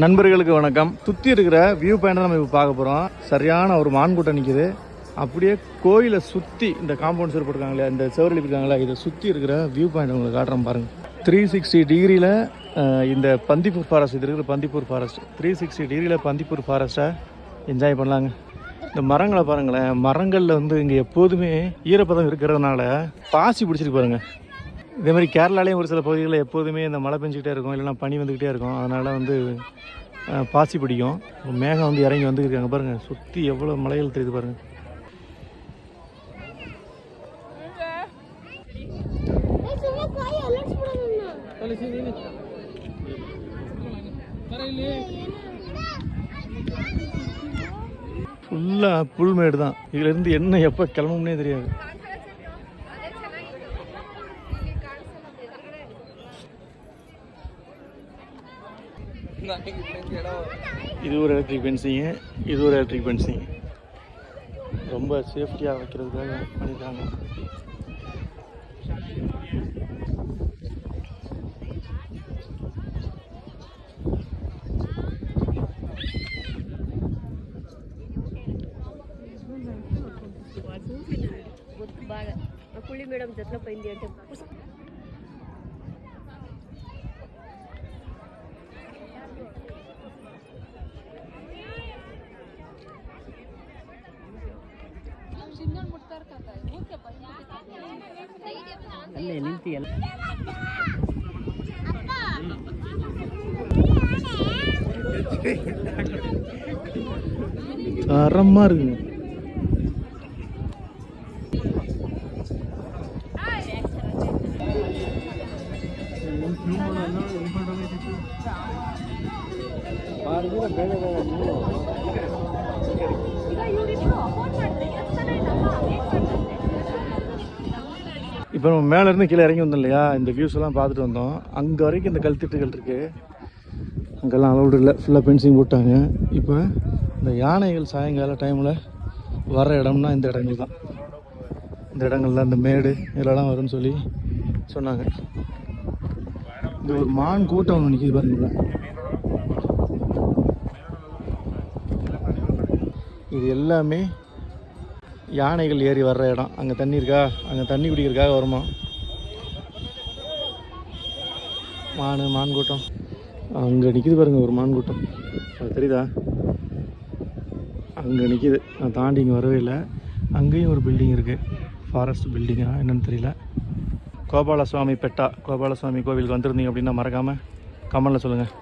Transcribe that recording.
நண்பர்களுக்கு வணக்கம். சுற்றி இருக்கிற வியூ பாயிண்ட் நம்ம இப்போ பார்க்க போகிறோம். சரியான ஒரு மான் கூட்டம் நிற்கிது. அப்படியே கோயிலை சுற்றி இந்த காம்பவுண்ட் செவரு போட்டிருக்காங்களே, இந்த செவரு எழுப்பியிருக்காங்களே, இதை சுற்றி இருக்கிற வியூ பாயிண்ட் உங்களுக்கு காட்டுறோம் பாருங்கள். 360 டிகிரியில் இந்த பந்திப்பூர் ஃபாரஸ்ட், இது இருக்கிற பந்திப்பூர் ஃபாரஸ்ட் 360 டிகிரியில் பந்திப்பூர் ஃபாரஸ்ட்டை என்ஜாய் பண்ணலாங்க. இந்த மரங்களை பாருங்களேன், மரங்களில் வந்து இங்கே எப்போதுமே ஈரப்பதம் இருக்கிறதுனால பாசி பிடிச்சிருக்கு பாருங்கள். இதேமாதிரி கேரளாலேயும் ஒரு சில பகுதிகளில் எப்போதுமே இந்த மழை பெஞ்சிக்கிட்டே இருக்கும், இல்லைனா பனி வந்துக்கிட்டே இருக்கும். அதனால் வந்து பாசி பிடிக்கும். மேகம் வந்து இறங்கி வந்துருக்காங்க பாருங்கள். சுற்றி எவ்வளோ மலைகள் தெரியுது பாருங்கள். ஃபுல்லாக புல்மேடு தான். இதுலேருந்து என்ன எப்போ கிளம்பும்னே தெரியாது. இது ஒரு எலக்ட்ரிக் ஃபென்சிங்கு, இது ஒரு எலக்ட்ரிக் ஃபென்சிங். ரொம்ப சேஃப்டியாக வைக்கிறதுக்காக பண்ணியிருக்காங்க. మేడం జట్లో పోయింది అంటే ಅಲ್ಲೇ ನಿಂತಿಯಲ್ಲ. தரமா இருக்குங்க. இப்போ நம்ம மேலேருந்து கீழே இறங்கி வந்தோம் இல்லையா, இந்த வியூஸ் எல்லாம் பார்த்துட்டு வந்தோம். அங்கே வரைக்கும் இந்த கல்திட்டுகள் இருக்குது. அங்கெல்லாம் அலௌடு இல்லை, ஃபுல்லாக ஃபென்சிங் போட்டாங்க. இப்போ இந்த யானைகள் சாயங்கால டைமில் வர இடம்னா இந்த இடங்கள் தான். இந்த இடங்கள் தான் இந்த மேடு இதெல்லாம் வரும்னு சொல்லி சொன்னாங்க. இந்த ஒரு மான் கூட்டம் ஒன்று நிற்கிது பாருங்களா. இது எல்லாமே யானைகள் ஏறி வர்ற இடம். அங்கே தண்ணி இருக்கா, அங்கே தண்ணி குடிக்கிறதுக்காக வருமா மான் கூட்டம். அங்கே நிற்கிது பாருங்கள் ஒரு மான் கூட்டம். அது தெரியுதா, அங்கே நிற்கிது. நான் தாண்டி இங்கே வரவே இல்லை. அங்கேயும் ஒரு பில்டிங் இருக்குது, ஃபாரஸ்ட் பில்டிங்கா என்னன்னு தெரியல. கோபாலசுவாமி பெட்டா கோபாலசுவாமி கோவிலுக்கு வந்திருந்தீங்க அப்படின்னா மறக்காமல் கமெண்டில் சொல்லுங்கள்.